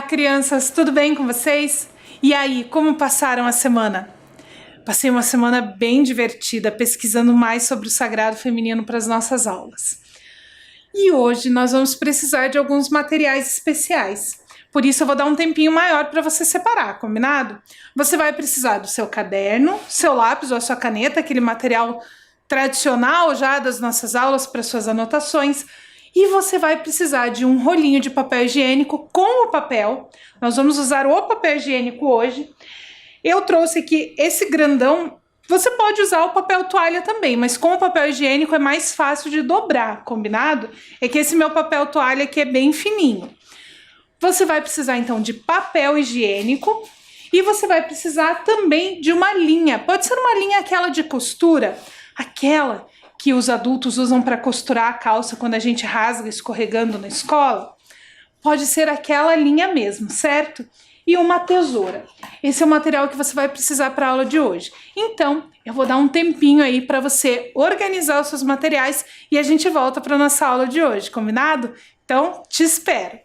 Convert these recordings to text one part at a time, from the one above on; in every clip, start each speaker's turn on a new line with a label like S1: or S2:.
S1: crianças, tudo bem com vocês? E aí, como passaram a semana? Passei uma semana bem divertida pesquisando mais sobre o sagrado feminino para as nossas aulas. E hoje nós vamos precisar de alguns materiais especiais. Por isso eu vou dar um tempinho maior para você separar, combinado? Você vai precisar do seu caderno, seu lápis ou a sua caneta, aquele material tradicional já das nossas aulas para suas anotações. E você vai precisar de um rolinho de papel higiênico com o papel. Nós vamos usar o papel higiênico hoje. Eu trouxe aqui esse grandão. Você pode usar o papel toalha também, mas com o papel higiênico é mais fácil de dobrar, combinado? É que esse meu papel toalha aqui é bem fininho. Você vai precisar então de papel higiênico e você vai precisar também de uma linha. Pode ser uma linha aquela de costura, aquela que os adultos usam para costurar a calça quando a gente rasga escorregando na escola. Pode ser aquela linha mesmo, certo? E uma tesoura. Esse é o material que você vai precisar para a aula de hoje. Então, eu vou dar um tempinho aí para você organizar os seus materiais e a gente volta para a nossa aula de hoje, combinado? Então, te espero!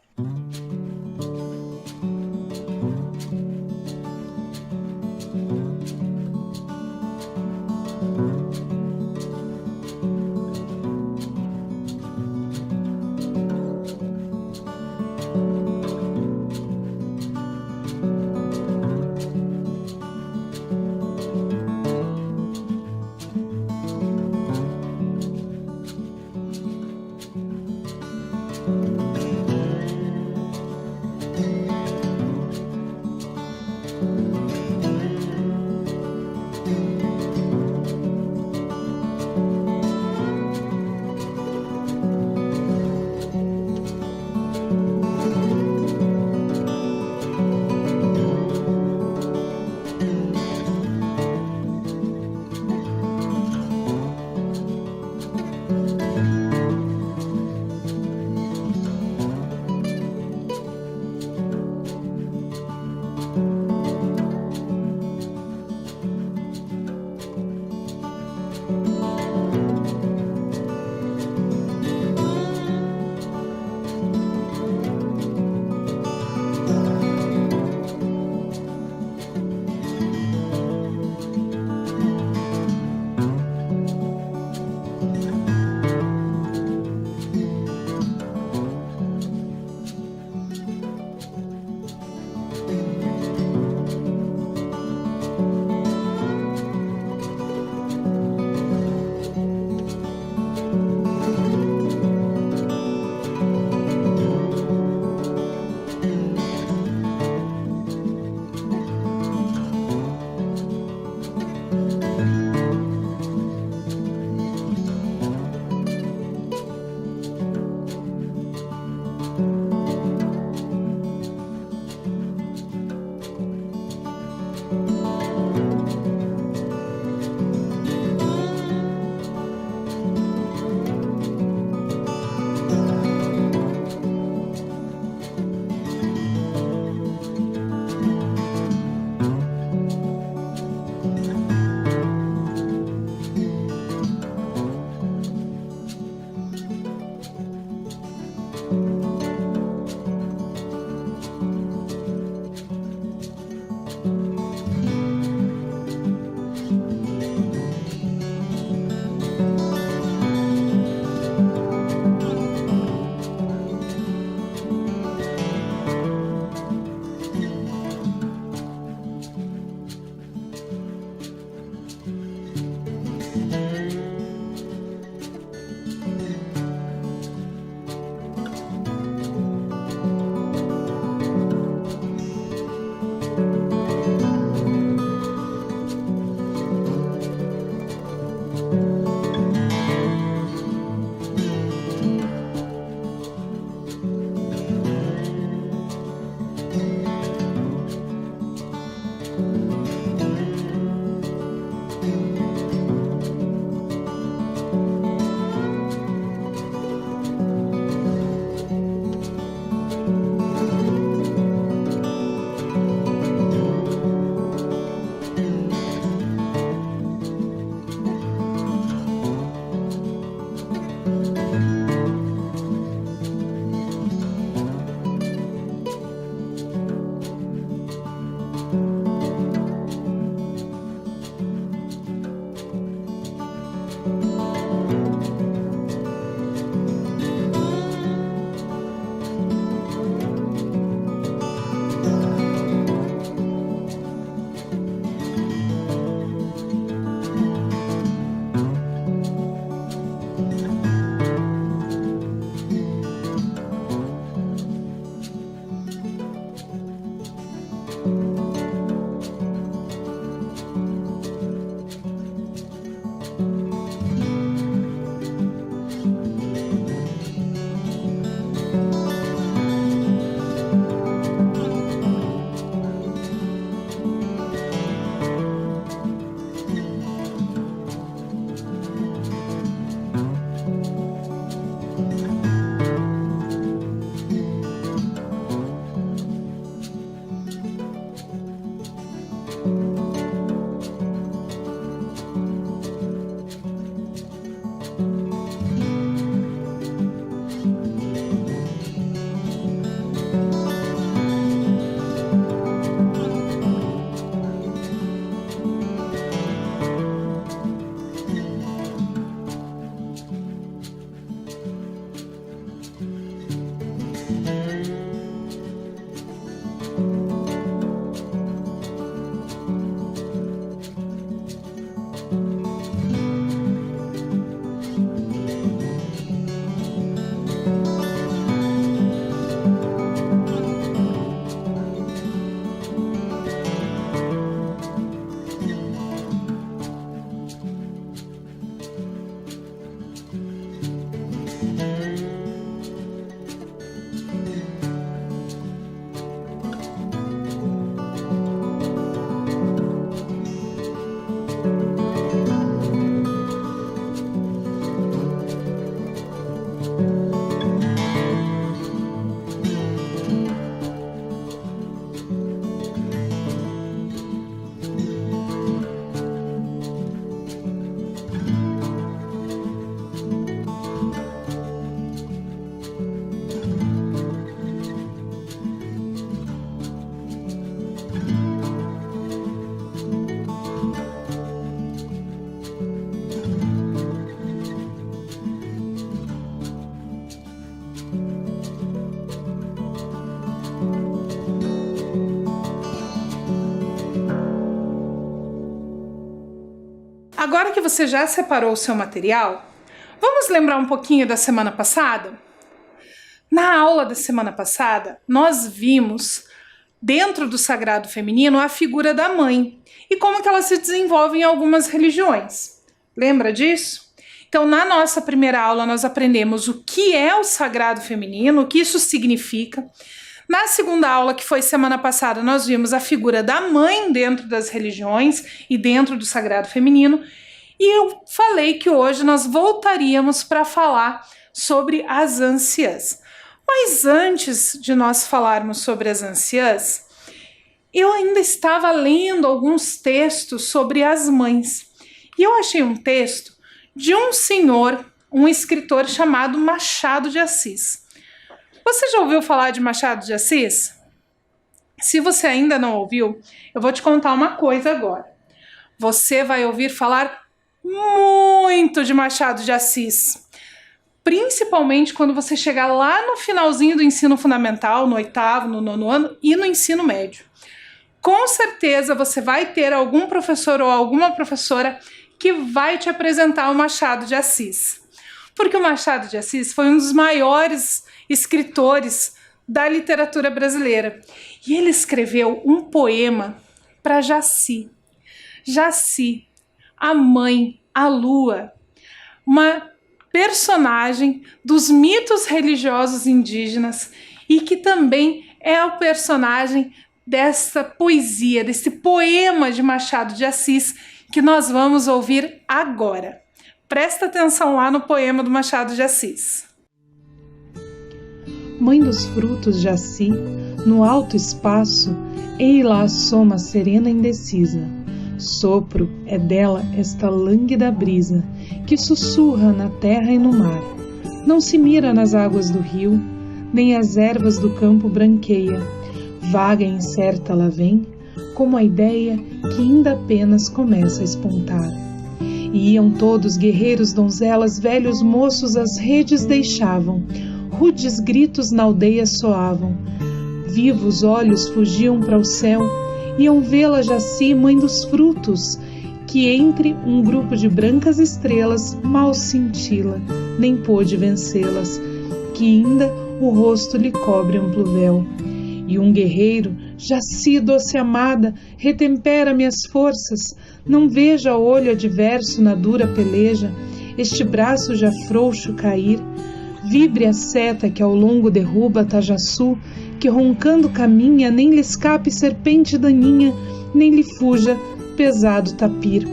S1: Agora que você já separou o seu material, vamos lembrar um pouquinho da semana passada? Na aula da semana passada, nós vimos, dentro do sagrado feminino, a figura da mãe e como que ela se desenvolve em algumas religiões. Lembra disso? Então, na nossa primeira aula, nós aprendemos o que é o sagrado feminino, o que isso significa. Na segunda aula, que foi semana passada, nós vimos a figura da mãe dentro das religiões e dentro do sagrado feminino. E eu falei que hoje nós voltaríamos para falar sobre as anciãs. Mas antes de nós falarmos sobre as anciãs, eu ainda estava lendo alguns textos sobre as mães. E eu achei um texto de um senhor, um escritor chamado Machado de Assis. Você já ouviu falar de Machado de Assis? Se você ainda não ouviu, eu vou te contar uma coisa agora. Você vai ouvir falar muito de Machado de Assis, principalmente quando você chegar lá no finalzinho do ensino fundamental, no 8º, no 9º ano e no ensino médio. Com certeza você vai ter algum professor ou alguma professora que vai te apresentar o Machado de Assis. Porque o Machado de Assis foi um dos maiores escritores da literatura brasileira. E ele escreveu um poema para Jaci. Jaci, a mãe, a lua, uma personagem dos mitos religiosos indígenas e que também é o personagem dessa poesia, desse poema de Machado de Assis que nós vamos ouvir agora. Presta atenção lá no poema do Machado de Assis.
S2: Mãe dos frutos, Jaci, no alto espaço, ei lá a soma serena indecisa. Sopro é dela esta lânguida brisa, que sussurra na terra e no mar. Não se mira nas águas do rio, nem as ervas do campo branqueia. Vaga e incerta ela vem, como a ideia que ainda apenas começa a espontar. E iam todos, guerreiros, donzelas, velhos moços, as redes deixavam. Rudes gritos na aldeia soavam, vivos olhos fugiam para o céu, iam vê-la Jaci, mãe dos frutos, que entre um grupo de brancas estrelas mal cintila, nem pôde vencê-las, que ainda o rosto lhe cobre amplo véu. E um guerreiro, Jaci, doce amada, retempera minhas forças, não veja olho adverso na dura peleja, este braço já frouxo cair. Vibre a seta que ao longo derruba Tajaçu, que roncando caminha, nem lhe escape serpente daninha, nem lhe fuja pesado tapir.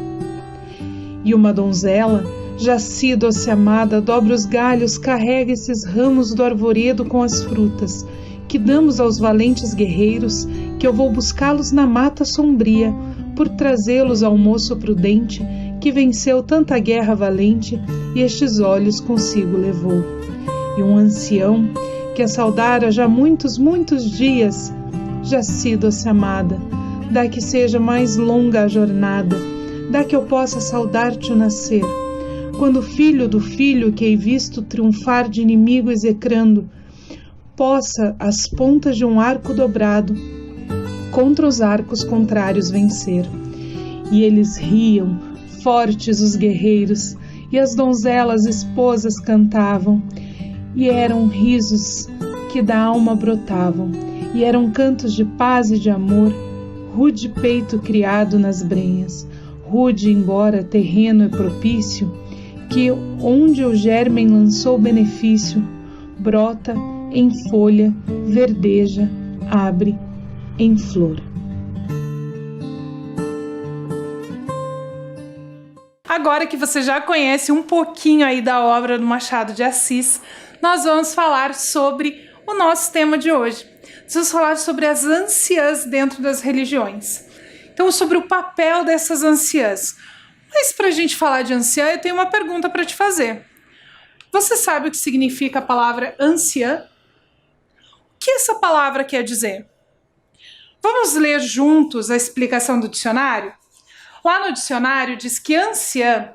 S2: E uma donzela, Jaci, doce amada, dobra os galhos, carrega esses ramos do arvoredo com as frutas, que damos aos valentes guerreiros, que eu vou buscá-los na mata sombria, por trazê-los ao moço prudente, que venceu tanta guerra valente, e estes olhos consigo levou. E um ancião, que a saudara já muitos, muitos dias, Jaci, doce amada, dá que seja mais longa a jornada, dá que eu possa saudar-te o nascer, quando o filho do filho que hei visto triunfar de inimigo execrando, possa as pontas de um arco dobrado contra os arcos contrários vencer. E eles riam, fortes os guerreiros, e as donzelas esposas cantavam, e eram risos que da alma brotavam, e eram cantos de paz e de amor, rude peito criado nas brenhas, rude embora terreno é propício, que onde o germen lançou benefício, brota em folha, verdeja, abre em flor.
S1: Agora que você já conhece um pouquinho aí da obra do Machado de Assis, nós vamos falar sobre o nosso tema de hoje. Nós vamos falar sobre as anciãs dentro das religiões. Então, sobre o papel dessas anciãs. Mas para a gente falar de anciã, eu tenho uma pergunta para te fazer. Você sabe o que significa a palavra anciã? O que essa palavra quer dizer? Vamos ler juntos a explicação do dicionário? Lá no dicionário diz que anciã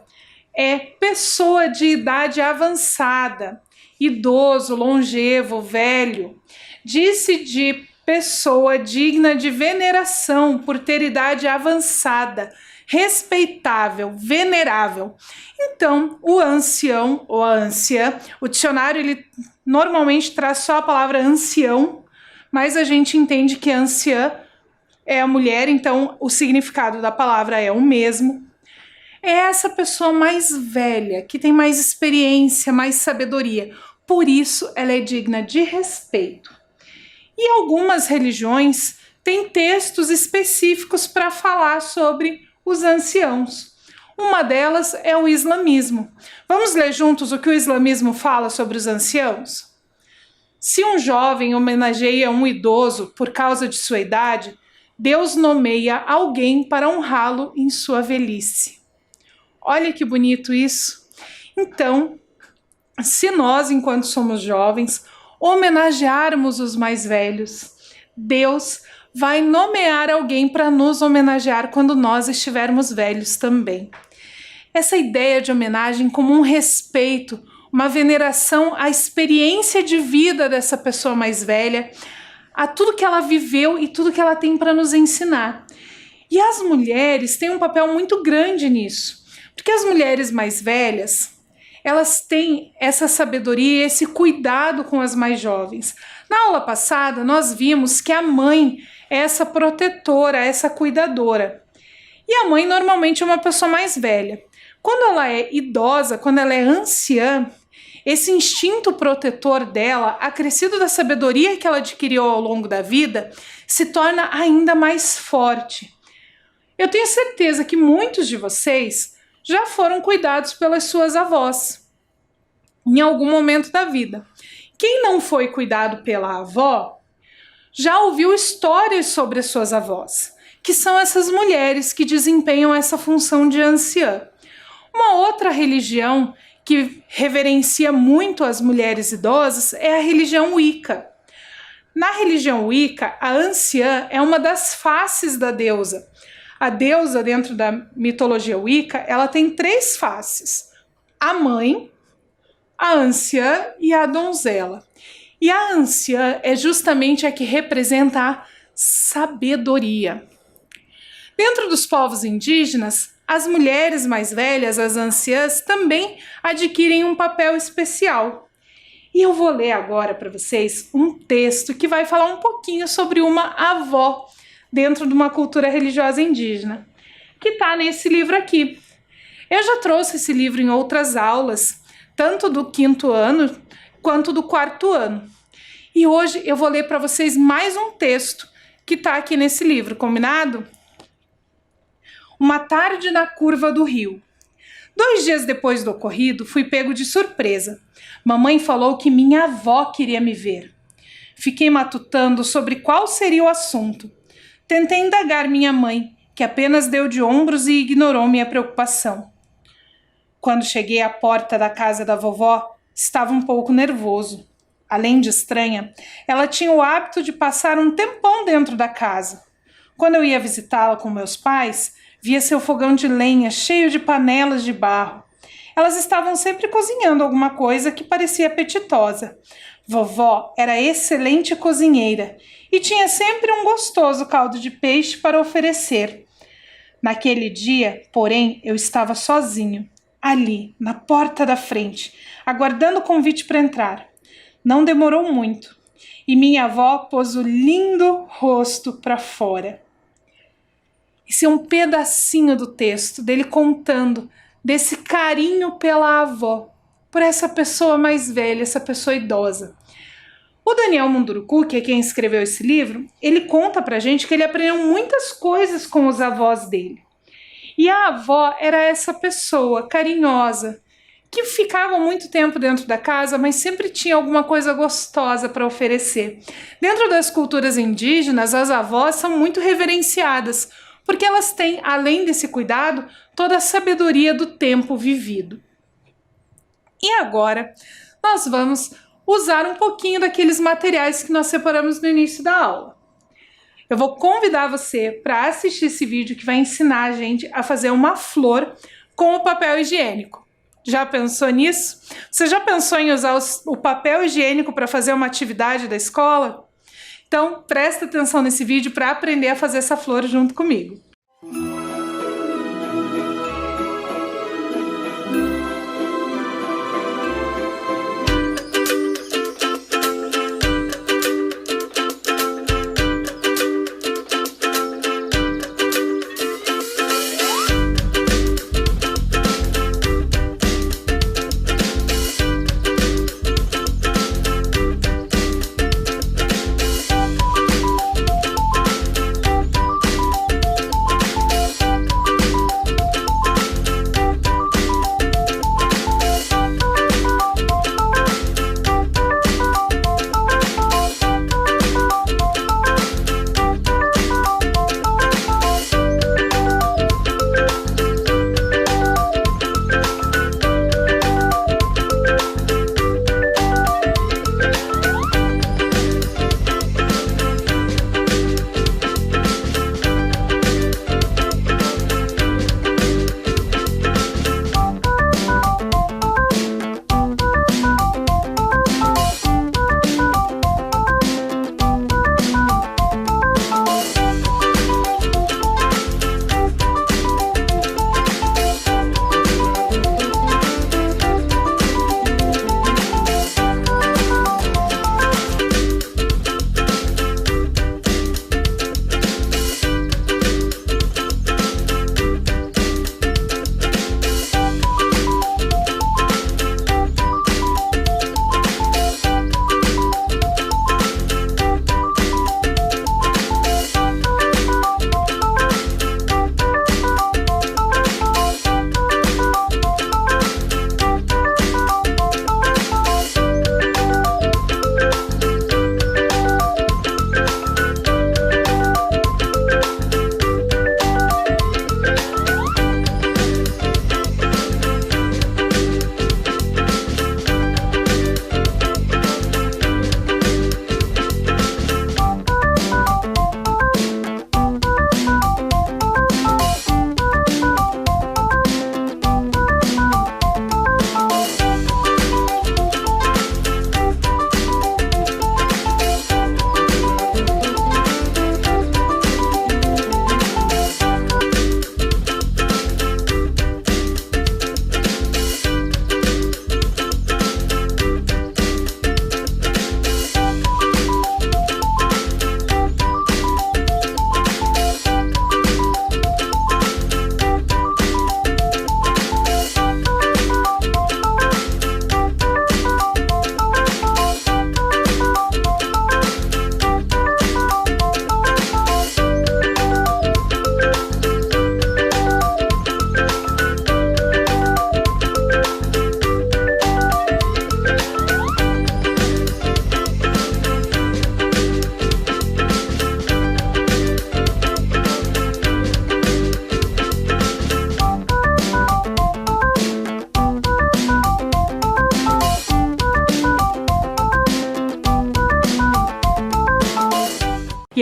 S1: é pessoa de idade avançada, idoso, longevo, velho. Diz-se de pessoa digna de veneração por ter idade avançada, respeitável, venerável. Então, o ancião ou a anciã, o dicionário ele normalmente traz só a palavra ancião, mas a gente entende que anciã é a mulher, então o significado da palavra é o mesmo. É essa pessoa mais velha, que tem mais experiência, mais sabedoria. Por isso, ela é digna de respeito. E algumas religiões têm textos específicos para falar sobre os anciãos. Uma delas é o islamismo. Vamos ler juntos o que o islamismo fala sobre os anciãos? Se um jovem homenageia um idoso por causa de sua idade, Deus nomeia alguém para honrá-lo em sua velhice. Olha que bonito isso. Então, se nós, enquanto somos jovens, homenagearmos os mais velhos, Deus vai nomear alguém para nos homenagear quando nós estivermos velhos também. Essa ideia de homenagem como um respeito, uma veneração à experiência de vida dessa pessoa mais velha, a tudo que ela viveu e tudo que ela tem para nos ensinar. E as mulheres têm um papel muito grande nisso, porque as mulheres mais velhas, elas têm essa sabedoria, esse cuidado com as mais jovens. Na aula passada, nós vimos que a mãe é essa protetora, essa cuidadora. E a mãe normalmente é uma pessoa mais velha. Quando ela é idosa, quando ela é anciã, esse instinto protetor dela, acrescido da sabedoria que ela adquiriu ao longo da vida, se torna ainda mais forte. Eu tenho certeza que muitos de vocês já foram cuidados pelas suas avós em algum momento da vida. Quem não foi cuidado pela avó já ouviu histórias sobre as suas avós, que são essas mulheres que desempenham essa função de anciã. Uma outra religião que reverencia muito as mulheres idosas é a religião Wicca. Na religião Wicca, a anciã é uma das faces da deusa. A deusa, dentro da mitologia Wicca, ela tem 3 faces: a mãe, a anciã e a donzela. E a anciã é justamente a que representa a sabedoria. Dentro dos povos indígenas, as mulheres mais velhas, as anciãs, também adquirem um papel especial. E eu vou ler agora para vocês um texto que vai falar um pouquinho sobre uma avó dentro de uma cultura religiosa indígena, que está nesse livro aqui. Eu já trouxe esse livro em outras aulas, tanto do 5º ano quanto do 4º ano. E hoje eu vou ler para vocês mais um texto que está aqui nesse livro, combinado? Uma tarde na curva do rio. 2 dias depois do ocorrido, fui pego de surpresa. Mamãe falou que minha avó queria me ver. Fiquei matutando sobre qual seria o assunto. Tentei indagar minha mãe, que apenas deu de ombros e ignorou minha preocupação. Quando cheguei à porta da casa da vovó, estava um pouco nervoso. Além de estranha, ela tinha o hábito de passar um tempão dentro da casa. Quando eu ia visitá-la com meus pais, via seu fogão de lenha cheio de panelas de barro. Elas estavam sempre cozinhando alguma coisa que parecia apetitosa. Vovó era excelente cozinheira e tinha sempre um gostoso caldo de peixe para oferecer. Naquele dia, porém, eu estava sozinho, ali, na porta da frente, aguardando o convite para entrar. Não demorou muito e minha avó pôs o lindo rosto para fora. Esse é um pedacinho do texto dele contando desse carinho pela avó, por essa pessoa mais velha, essa pessoa idosa. O Daniel Munduruku, que é quem escreveu esse livro, ele conta pra gente que ele aprendeu muitas coisas com os avós dele. E a avó era essa pessoa carinhosa, que ficava muito tempo dentro da casa, mas sempre tinha alguma coisa gostosa para oferecer. Dentro das culturas indígenas, as avós são muito reverenciadas, porque elas têm, além desse cuidado, toda a sabedoria do tempo vivido. E agora, nós vamos usar um pouquinho daqueles materiais que nós separamos no início da aula. Eu vou convidar você para assistir esse vídeo que vai ensinar a gente a fazer uma flor com o papel higiênico. Já pensou nisso? Você já pensou em usar o papel higiênico para fazer uma atividade da escola? Então, presta atenção nesse vídeo para aprender a fazer essa flor junto comigo.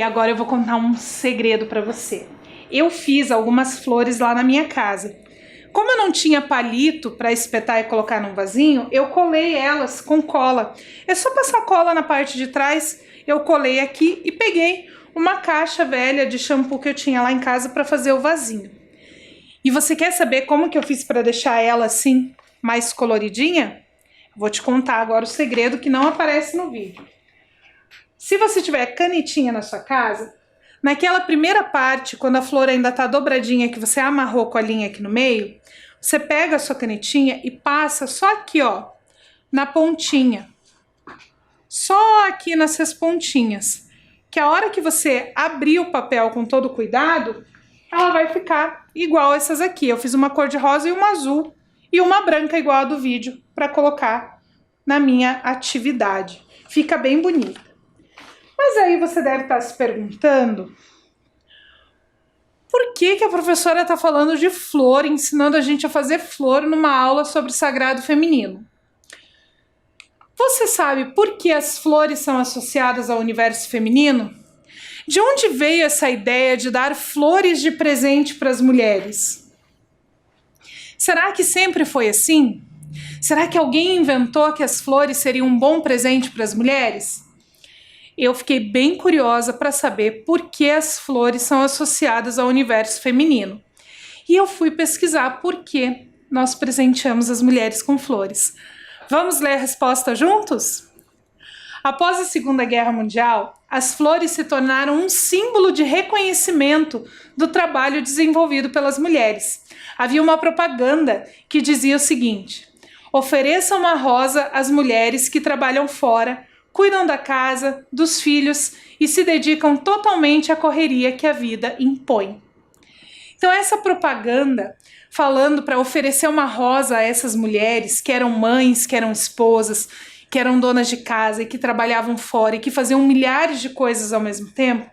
S1: agora eu vou contar um segredo para você. Eu fiz algumas flores lá na minha casa. Como eu não tinha palito para espetar e colocar num vasinho, eu colei elas com cola. É só passar cola na parte de trás, eu colei aqui e peguei uma caixa velha de shampoo que eu tinha lá em casa para fazer o vasinho. E você quer saber como que eu fiz para deixar ela assim, mais coloridinha? Vou te contar agora o segredo que não aparece no vídeo. Se você tiver canetinha na sua casa, naquela primeira parte, quando a flor ainda está dobradinha, que você amarrou com a linha aqui no meio, você pega a sua canetinha e passa só aqui, ó, na pontinha. Só aqui nessas pontinhas. Que a hora que você abrir o papel com todo cuidado, ela vai ficar igual essas aqui. Eu fiz uma cor de rosa e uma azul e uma branca igual a do vídeo para colocar na minha atividade. Fica bem bonita. Mas aí você deve estar se perguntando por que a professora está falando de flor, ensinando a gente a fazer flor numa aula sobre sagrado feminino. Você sabe por que as flores são associadas ao universo feminino? De onde veio essa ideia de dar flores de presente para as mulheres? Será que sempre foi assim? Será que alguém inventou que as flores seriam um bom presente para as mulheres? Eu fiquei bem curiosa para saber por que as flores são associadas ao universo feminino. E eu fui pesquisar por que nós presenteamos as mulheres com flores. Vamos ler a resposta juntos? Após a Segunda Guerra Mundial, as flores se tornaram um símbolo de reconhecimento do trabalho desenvolvido pelas mulheres. Havia uma propaganda que dizia o seguinte: ofereça uma rosa às mulheres que trabalham fora, cuidam da casa, dos filhos e se dedicam totalmente à correria que a vida impõe. Então essa propaganda falando para oferecer uma rosa a essas mulheres que eram mães, que eram esposas, que eram donas de casa e que trabalhavam fora e que faziam milhares de coisas ao mesmo tempo,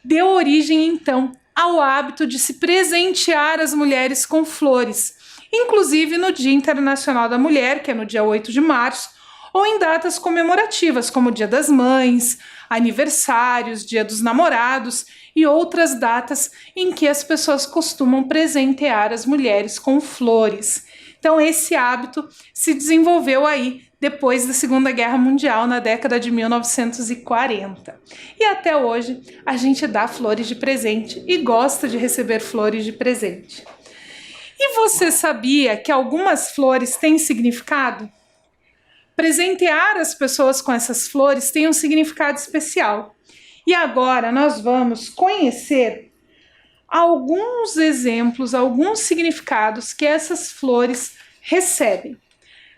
S1: deu origem então ao hábito de se presentear as mulheres com flores, inclusive no Dia Internacional da Mulher, que é no dia 8 de março, ou em datas comemorativas, como o Dia das Mães, aniversários, Dia dos Namorados e outras datas em que as pessoas costumam presentear as mulheres com flores. Então esse hábito se desenvolveu aí depois da Segunda Guerra Mundial, na década de 1940. E até hoje a gente dá flores de presente e gosta de receber flores de presente. E você sabia que algumas flores têm significado? Presentear as pessoas com essas flores tem um significado especial. E agora nós vamos conhecer alguns exemplos, alguns significados que essas flores recebem.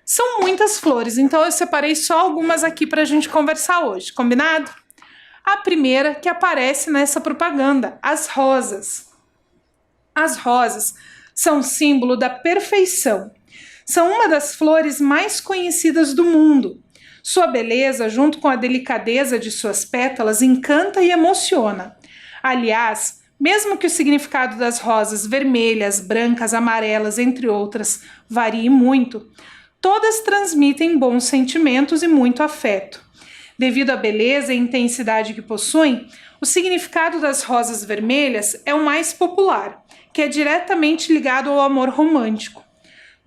S1: São muitas flores, então eu separei só algumas aqui para a gente conversar hoje, combinado? A primeira que aparece nessa propaganda, as rosas. As rosas são símbolo da perfeição. São uma das flores mais conhecidas do mundo. Sua beleza, junto com a delicadeza de suas pétalas, encanta e emociona. Aliás, mesmo que o significado das rosas vermelhas, brancas, amarelas, entre outras, varie muito, todas transmitem bons sentimentos e muito afeto. Devido à beleza e intensidade que possuem, o significado das rosas vermelhas é o mais popular, que é diretamente ligado ao amor romântico.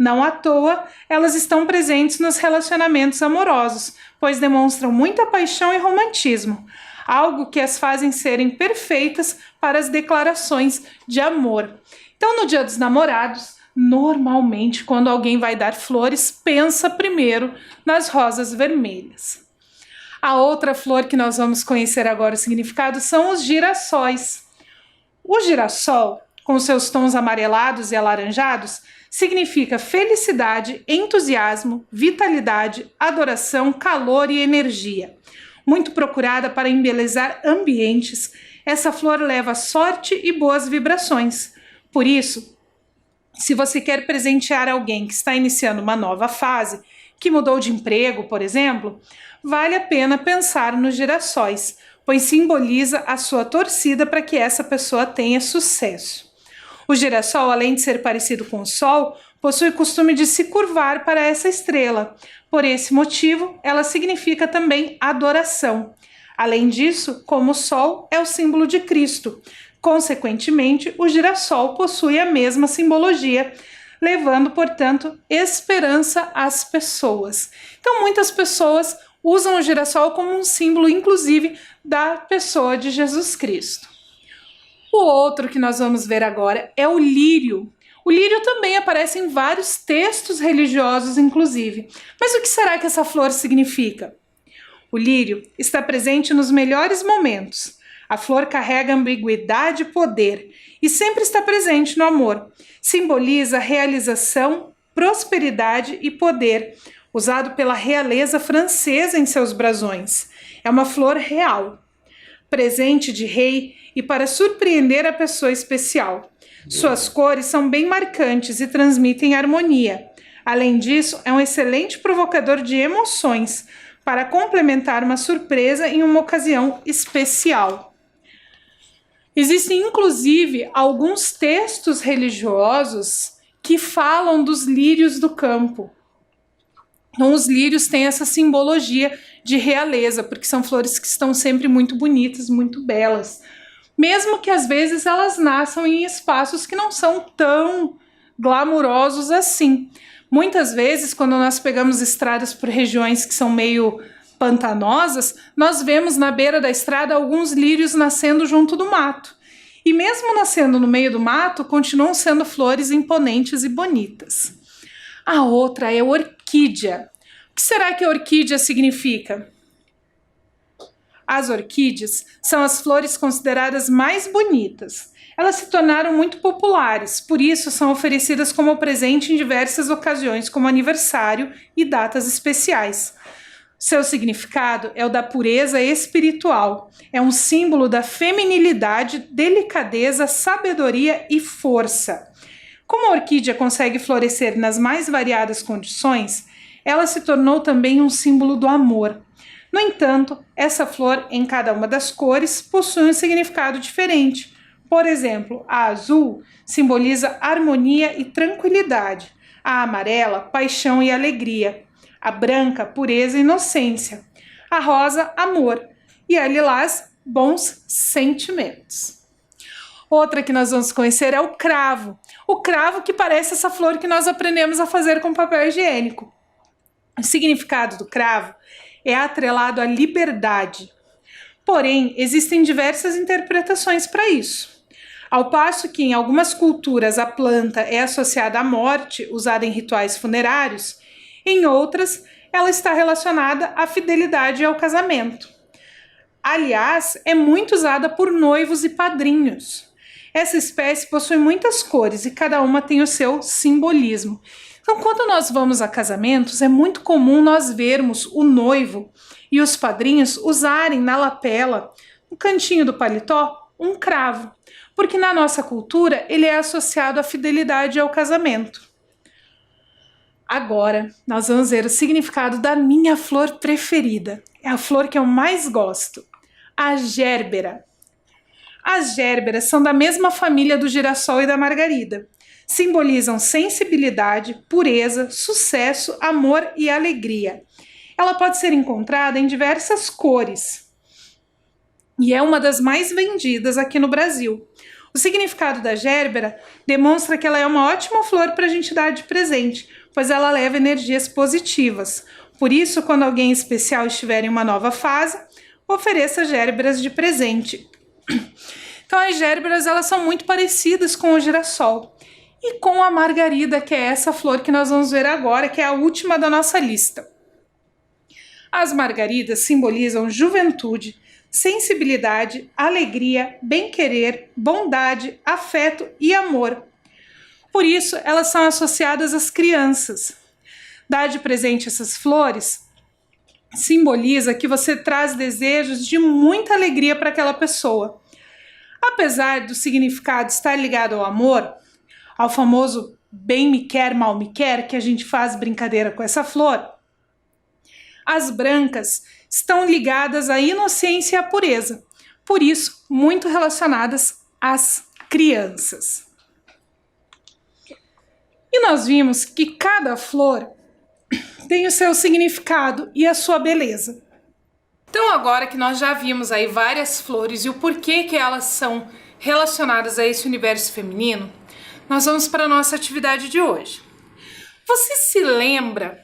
S1: Não à toa, elas estão presentes nos relacionamentos amorosos, pois demonstram muita paixão e romantismo, algo que as fazem serem perfeitas para as declarações de amor. Então, no Dia dos Namorados, normalmente, quando alguém vai dar flores, pensa primeiro nas rosas vermelhas. A outra flor que nós vamos conhecer agora o significado são os girassóis. O girassol, com seus tons amarelados e alaranjados, significa felicidade, entusiasmo, vitalidade, adoração, calor e energia. Muito procurada para embelezar ambientes, essa flor leva sorte e boas vibrações. Por isso, se você quer presentear alguém que está iniciando uma nova fase, que mudou de emprego, por exemplo, vale a pena pensar nos girassóis, pois simboliza a sua torcida para que essa pessoa tenha sucesso. O girassol, além de ser parecido com o Sol, possui o costume de se curvar para essa estrela. Por esse motivo, ela significa também adoração. Além disso, como o sol é o símbolo de Cristo, consequentemente, o girassol possui a mesma simbologia, levando, portanto, esperança às pessoas. Então, muitas pessoas usam o girassol como um símbolo, inclusive, da pessoa de Jesus Cristo. O outro que nós vamos ver agora é o lírio. O lírio também aparece em vários textos religiosos, inclusive. Mas o que será que essa flor significa? O lírio está presente nos melhores momentos. A flor carrega ambiguidade e poder e sempre está presente no amor. Simboliza realização, prosperidade e poder, usado pela realeza francesa em seus brasões. É uma flor real, presente de rei e para surpreender a pessoa especial. Suas cores são bem marcantes e transmitem harmonia. Além disso, é um excelente provocador de emoções, para complementar uma surpresa em uma ocasião especial. Existem, inclusive, alguns textos religiosos que falam dos lírios do campo. Então, os lírios têm essa simbologia de realeza, porque são flores que estão sempre muito bonitas, muito belas. Mesmo que às vezes elas nasçam em espaços que não são tão glamurosos assim. Muitas vezes, quando nós pegamos estradas por regiões que são meio pantanosas, nós vemos na beira da estrada alguns lírios nascendo junto do mato. E mesmo nascendo no meio do mato, continuam sendo flores imponentes e bonitas. A outra é a orquídea. O que será que a orquídea significa? As orquídeas são as flores consideradas mais bonitas. Elas se tornaram muito populares, por isso são oferecidas como presente em diversas ocasiões, como aniversário e datas especiais. Seu significado é o da pureza espiritual. É um símbolo da feminilidade, delicadeza, sabedoria e força. Como a orquídea consegue florescer nas mais variadas condições, ela se tornou também um símbolo do amor. No entanto, essa flor, em cada uma das cores, possui um significado diferente. Por exemplo, a azul simboliza harmonia e tranquilidade, a amarela, paixão e alegria, a branca, pureza e inocência, a rosa, amor e a lilás, bons sentimentos. Outra que nós vamos conhecer é o cravo. O cravo que parece essa flor que nós aprendemos a fazer com papel higiênico. O significado do cravo é atrelado à liberdade. Porém, existem diversas interpretações para isso. Ao passo que em algumas culturas a planta é associada à morte, usada em rituais funerários, em outras ela está relacionada à fidelidade e ao casamento. Aliás, é muito usada por noivos e padrinhos. Essa espécie possui muitas cores e cada uma tem o seu simbolismo. Então, quando nós vamos a casamentos, é muito comum nós vermos o noivo e os padrinhos usarem na lapela, no cantinho do paletó, um cravo, porque na nossa cultura ele é associado à fidelidade e ao casamento. Agora, nós vamos ver o significado da minha flor preferida. É a flor que eu mais gosto, a gérbera. As gérberas são da mesma família do girassol e da margarida. Simbolizam sensibilidade, pureza, sucesso, amor e alegria. Ela pode ser encontrada em diversas cores e é uma das mais vendidas aqui no Brasil. O significado da gérbera demonstra que ela é uma ótima flor para a gente dar de presente, pois ela leva energias positivas. Por isso, quando alguém especial estiver em uma nova fase, ofereça gérberas de presente. Então, as gérberas elas são muito parecidas com o girassol e com a margarida, que é essa flor que nós vamos ver agora, que é a última da nossa lista. As margaridas simbolizam juventude, sensibilidade, alegria, bem-querer, bondade, afeto e amor. Por isso, elas são associadas às crianças. Dar de presente essas flores simboliza que você traz desejos de muita alegria para aquela pessoa. Apesar do significado estar ligado ao amor, ao famoso bem me quer, mal me quer, que a gente faz brincadeira com essa flor, as brancas estão ligadas à inocência e à pureza, por isso, muito relacionadas às crianças. E nós vimos que cada flor tem o seu significado e a sua beleza. Então agora que nós já vimos aí várias flores e o porquê que elas são relacionadas a esse universo feminino, nós vamos para a nossa atividade de hoje. Você se lembra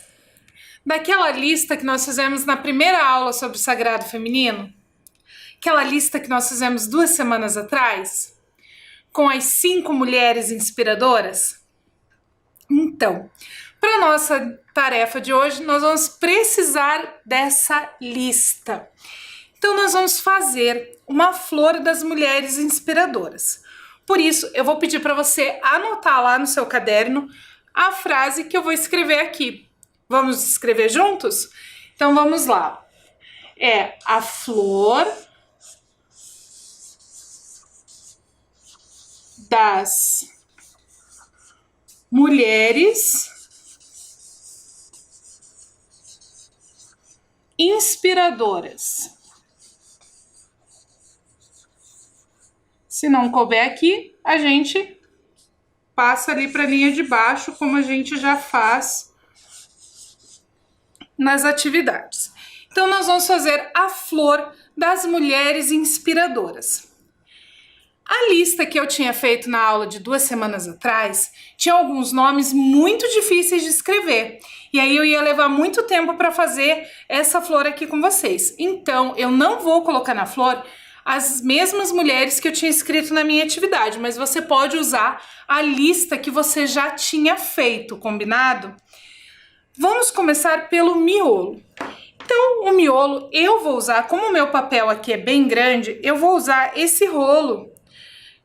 S1: daquela lista que nós fizemos na primeira aula sobre o sagrado feminino? Aquela lista que nós fizemos 2 semanas atrás? Com as 5 mulheres inspiradoras? Então, para a nossa tarefa de hoje, nós vamos precisar dessa lista. Então, nós vamos fazer uma flor das mulheres inspiradoras. Por isso, eu vou pedir para você anotar lá no seu caderno a frase que eu vou escrever aqui. Vamos escrever juntos? Então, vamos lá. É a flor das mulheres inspiradoras. Se não couber aqui, a gente passa ali para a linha de baixo, como a gente já faz nas atividades. Então, nós vamos fazer a flor das mulheres inspiradoras. A lista que eu tinha feito na aula de 2 semanas atrás tinha alguns nomes muito difíceis de escrever. E aí eu ia levar muito tempo para fazer essa flor aqui com vocês. Então, eu não vou colocar na flor as mesmas mulheres que eu tinha escrito na minha atividade, mas você pode usar a lista que você já tinha feito, combinado? Vamos começar pelo miolo. Então, o miolo eu vou usar, como o meu papel aqui é bem grande, eu vou usar esse rolo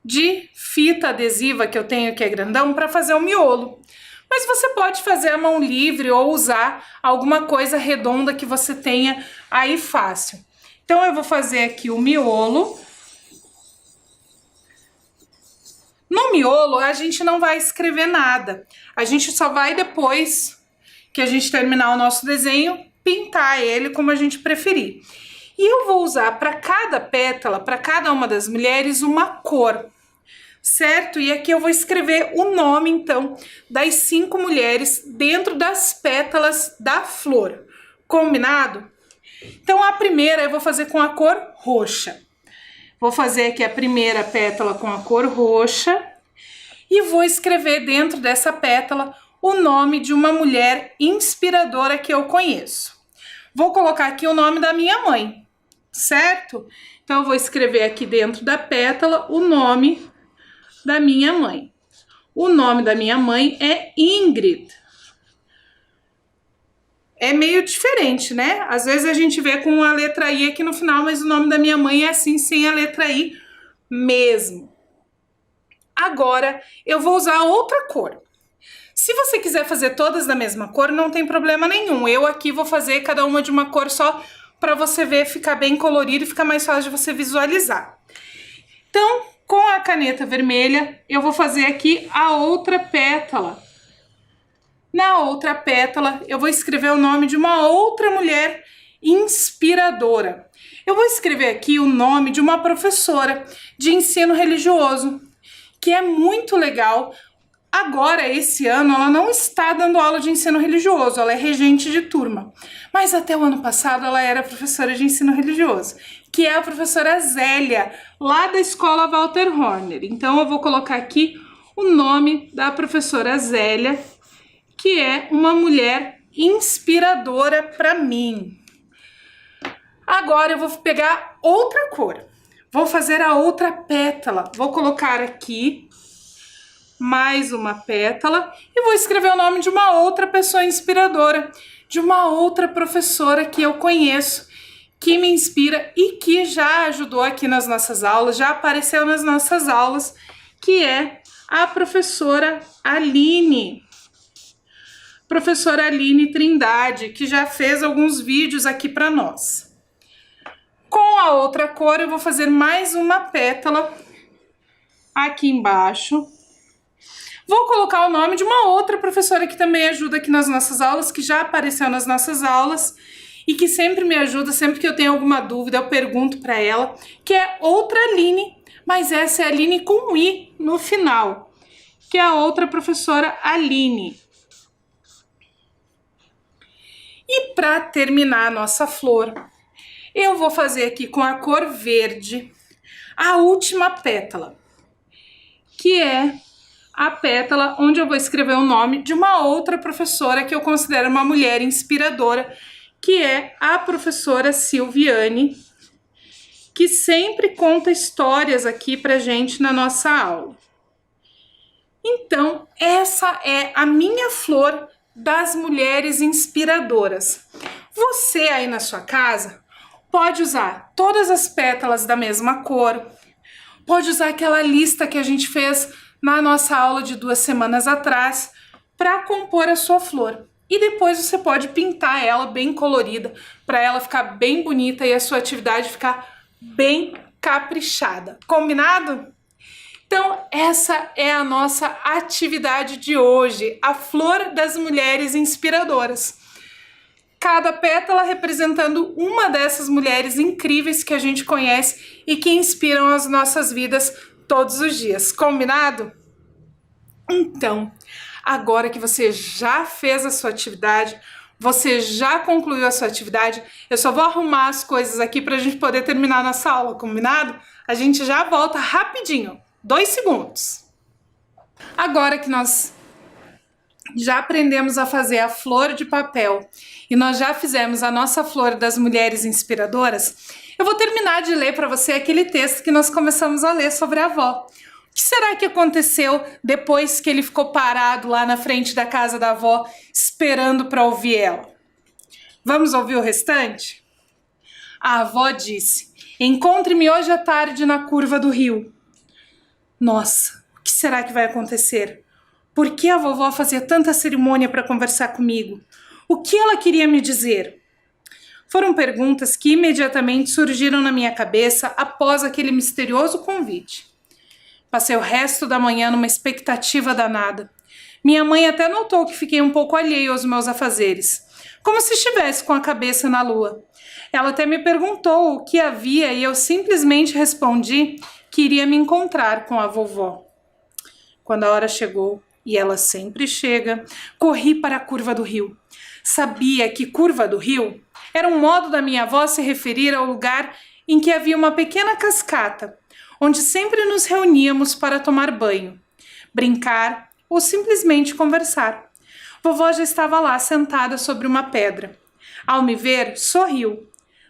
S1: de fita adesiva que eu tenho, que é grandão, para fazer o miolo. Mas você pode fazer a mão livre ou usar alguma coisa redonda que você tenha aí fácil. Então, eu vou fazer aqui o miolo. No miolo, a gente não vai escrever nada. A gente só vai, depois que a gente terminar o nosso desenho, pintar ele como a gente preferir. E eu vou usar para cada pétala, para cada uma das mulheres, uma cor, certo? E aqui eu vou escrever o nome, então, das 5 mulheres dentro das pétalas da flor. Combinado? Então, a primeira eu vou fazer com a cor roxa. Vou fazer aqui a primeira pétala com a cor roxa e vou escrever dentro dessa pétala o nome de uma mulher inspiradora que eu conheço. Vou colocar aqui o nome da minha mãe, certo? Então, eu vou escrever aqui dentro da pétala o nome da minha mãe. O nome da minha mãe é Ingrid. É meio diferente, né? Às vezes a gente vê com a letra I aqui no final, mas o nome da minha mãe é assim, sem a letra I mesmo. Agora, eu vou usar outra cor. Se você quiser fazer todas da mesma cor, não tem problema nenhum. Eu aqui vou fazer cada uma de uma cor só para você ver, ficar bem colorido e ficar mais fácil de você visualizar. Então, com a caneta vermelha, eu vou fazer aqui a outra pétala. Na outra pétala, eu vou escrever o nome de uma outra mulher inspiradora. Eu vou escrever aqui o nome de uma professora de ensino religioso, que é muito legal. Agora, esse ano, ela não está dando aula de ensino religioso, ela é regente de turma. Mas até o ano passado, ela era professora de ensino religioso, que é a professora Zélia, lá da escola Walter Horner. Então, eu vou colocar aqui o nome da professora Zélia, que é uma mulher inspiradora para mim. Agora, eu vou pegar outra cor. Vou fazer a outra pétala. Vou colocar aqui mais uma pétala e vou escrever o nome de uma outra pessoa inspiradora, de uma outra professora que eu conheço, que me inspira e que já ajudou aqui nas nossas aulas, já apareceu nas nossas aulas, que é a professora Aline. Professora Aline Trindade, que já fez alguns vídeos aqui para nós. Com a outra cor, eu vou fazer mais uma pétala aqui embaixo. Vou colocar o nome de uma outra professora que também ajuda aqui nas nossas aulas, que já apareceu nas nossas aulas e que sempre me ajuda, sempre que eu tenho alguma dúvida, eu pergunto para ela, que é outra Aline, mas essa é a Aline com I no final, que é a outra professora Aline. E para terminar a nossa flor, Eu vou fazer aqui com a cor verde a última pétala, que é a pétala onde eu vou escrever o nome de uma outra professora que eu considero uma mulher inspiradora, que é a professora Silviane, que sempre conta histórias aqui pra gente na nossa aula. Então, essa é a minha flor das mulheres inspiradoras. Você aí na sua casa pode usar todas as pétalas da mesma cor, pode usar aquela lista que a gente fez na nossa aula de 2 semanas atrás para compor a sua flor. E depois você pode pintar ela bem colorida para ela ficar bem bonita e a sua atividade ficar bem caprichada. Combinado? Então, essa é a nossa atividade de hoje, a flor das mulheres inspiradoras. Cada pétala representando uma dessas mulheres incríveis que a gente conhece e que inspiram as nossas vidas todos os dias. Combinado? Então, agora que você já fez a sua atividade, você já concluiu a sua atividade, eu só vou arrumar as coisas aqui para a gente poder terminar a nossa aula, combinado? A gente já volta rapidinho, 2 segundos. Agora que nós já aprendemos a fazer a flor de papel e nós já fizemos a nossa flor das mulheres inspiradoras, eu vou terminar de ler para você aquele texto que nós começamos a ler sobre a avó. O que será que aconteceu depois que ele ficou parado lá na frente da casa da avó, esperando para ouvir ela? Vamos ouvir o restante? A avó disse: "Encontre-me hoje à tarde na curva do rio." Nossa, o que será que vai acontecer? Por que a vovó fazia tanta cerimônia para conversar comigo? O que ela queria me dizer? Foram perguntas que imediatamente surgiram na minha cabeça após aquele misterioso convite. Passei o resto da manhã numa expectativa danada. Minha mãe até notou que fiquei um pouco alheio aos meus afazeres, como se estivesse com a cabeça na lua. Ela até me perguntou o que havia e eu simplesmente respondi que iria me encontrar com a vovó. Quando a hora chegou, e ela sempre chega, corri para a curva do rio. Sabia que curva do rio era um modo da minha avó se referir ao lugar em que havia uma pequena cascata, onde sempre nos reuníamos para tomar banho, brincar ou simplesmente conversar. Vovó já estava lá sentada sobre uma pedra. Ao me ver, sorriu.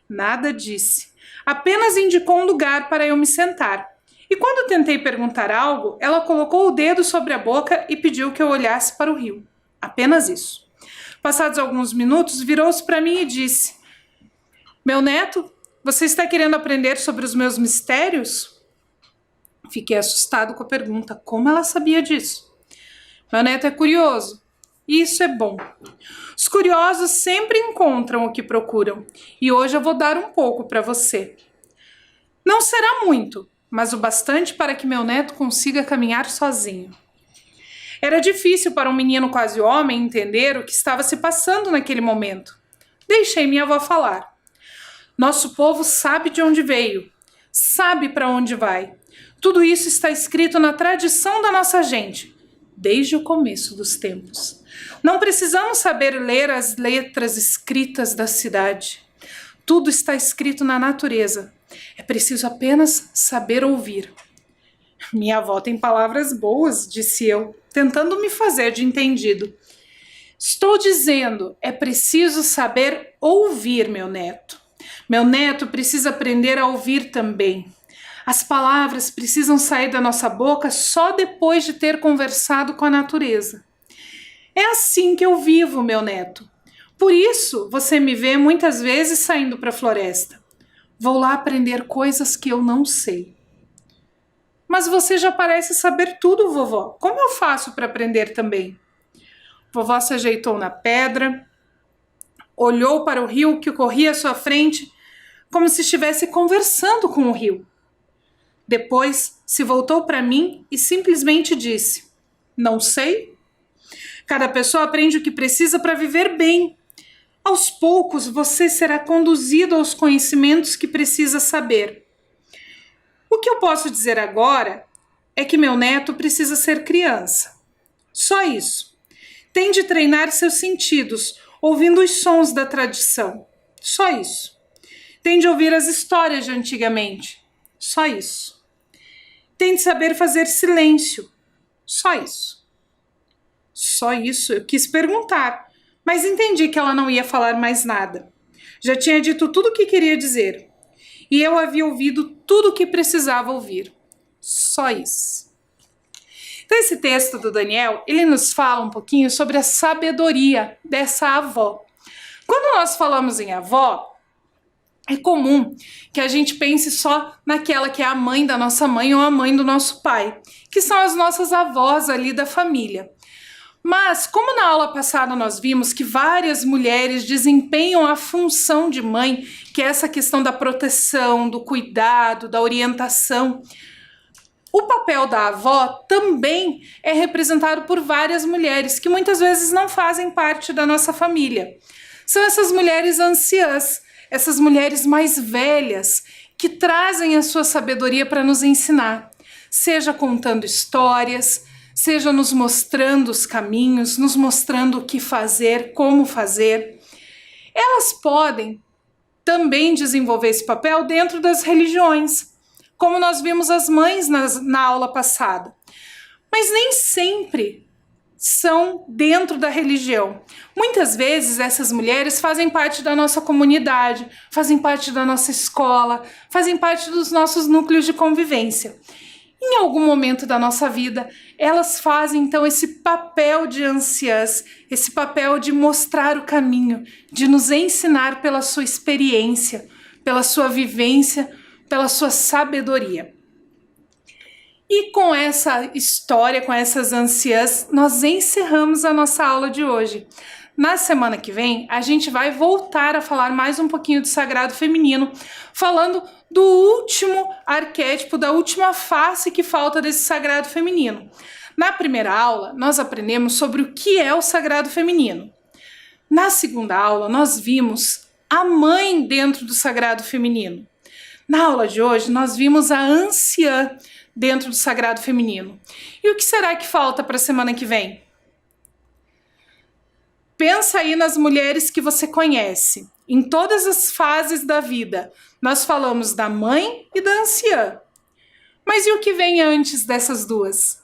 S1: Nada disse. Apenas indicou um lugar para eu me sentar. E quando tentei perguntar algo, ela colocou o dedo sobre a boca e pediu que eu olhasse para o rio. Apenas isso. Passados alguns minutos, virou-se para mim e disse: "Meu neto, você está querendo aprender sobre os meus mistérios?" Fiquei assustado com a pergunta. Como ela sabia disso? Meu neto é curioso. Isso é bom. Os curiosos sempre encontram o que procuram. E hoje eu vou dar um pouco para você. Não será muito, mas o bastante para que meu neto consiga caminhar sozinho. Era difícil para um menino quase homem entender o que estava se passando naquele momento. Deixei minha avó falar. Nosso povo sabe de onde veio, sabe para onde vai. Tudo isso está escrito na tradição da nossa gente, desde o começo dos tempos. Não precisamos saber ler as letras escritas da cidade. Tudo está escrito na natureza. É preciso apenas saber ouvir. Minha avó tem palavras boas, disse eu, tentando me fazer de entendido. Estou dizendo, é preciso saber ouvir, meu neto. Meu neto precisa aprender a ouvir também. As palavras precisam sair da nossa boca só depois de ter conversado com a natureza. É assim que eu vivo, meu neto. Por isso, você me vê muitas vezes saindo para a floresta. Vou lá aprender coisas que eu não sei. Mas você já parece saber tudo, vovó. Como eu faço para aprender também? Vovó se ajeitou na pedra, olhou para o rio que corria à sua frente, como se estivesse conversando com o rio. Depois se voltou para mim e simplesmente disse: "Não sei. Cada pessoa aprende o que precisa para viver bem. Aos poucos você será conduzido aos conhecimentos que precisa saber. O que eu posso dizer agora é que meu neto precisa ser criança. Só isso. Tem de treinar seus sentidos, ouvindo os sons da tradição. Só isso. Tente ouvir as histórias de antigamente. Só isso. Tente saber fazer silêncio. Só isso. Só isso. Eu quis perguntar, mas entendi que ela não ia falar mais nada. Já tinha dito tudo o que queria dizer. E eu havia ouvido tudo o que precisava ouvir. Só isso. Então esse texto do Daniel, ele nos fala um pouquinho sobre a sabedoria dessa avó. Quando nós falamos em avó, é comum que a gente pense só naquela que é a mãe da nossa mãe ou a mãe do nosso pai, que são as nossas avós ali da família. Mas, como na aula passada nós vimos que várias mulheres desempenham a função de mãe, que é essa questão da proteção, do cuidado, da orientação, o papel da avó também é representado por várias mulheres que muitas vezes não fazem parte da nossa família. São essas mulheres anciãs, essas mulheres mais velhas que trazem a sua sabedoria para nos ensinar, seja contando histórias, seja nos mostrando os caminhos, nos mostrando o que fazer, como fazer. Elas podem também desenvolver esse papel dentro das religiões, como nós vimos as mães na aula passada. Mas nem sempre são dentro da religião. Muitas vezes essas mulheres fazem parte da nossa comunidade, fazem parte da nossa escola, fazem parte dos nossos núcleos de convivência. Em algum momento da nossa vida, elas fazem então esse papel de anciãs, esse papel de mostrar o caminho, de nos ensinar pela sua experiência, pela sua vivência, pela sua sabedoria. E com essa história, com essas anciãs, nós encerramos a nossa aula de hoje. Na semana que vem, a gente vai voltar a falar mais um pouquinho do sagrado feminino, falando do último arquétipo, da última face que falta desse sagrado feminino. Na primeira aula, nós aprendemos sobre o que é o sagrado feminino. Na segunda aula, nós vimos a mãe dentro do sagrado feminino. Na aula de hoje, nós vimos a anciã dentro do sagrado feminino. E o que será que falta para a semana que vem? Pensa aí nas mulheres que você conhece. Em todas as fases da vida, nós falamos da mãe e da anciã. Mas e o que vem antes dessas duas?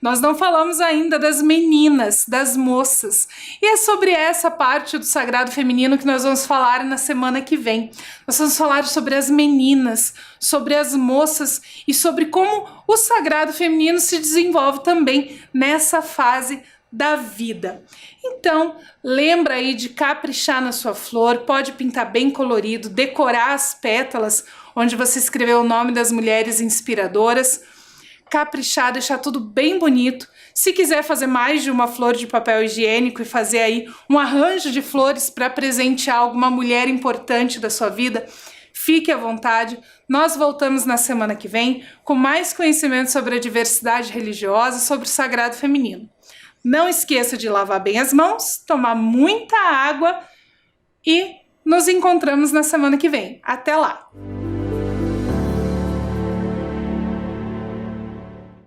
S1: Nós não falamos ainda das meninas, das moças. E é sobre essa parte do sagrado feminino que nós vamos falar na semana que vem. Nós vamos falar sobre as meninas, sobre as moças e sobre como o sagrado feminino se desenvolve também nessa fase da vida. Então, lembra aí de caprichar na sua flor, pode pintar bem colorido, decorar as pétalas onde você escreveu o nome das mulheres inspiradoras, caprichar, deixar tudo bem bonito. Se quiser fazer mais de uma flor de papel higiênico e fazer aí um arranjo de flores para presentear alguma mulher importante da sua vida, fique à vontade. Nós voltamos na semana que vem com mais conhecimento sobre a diversidade religiosa, sobre o sagrado feminino. Não esqueça de lavar bem as mãos, tomar muita água e nos encontramos na semana que vem. Até lá!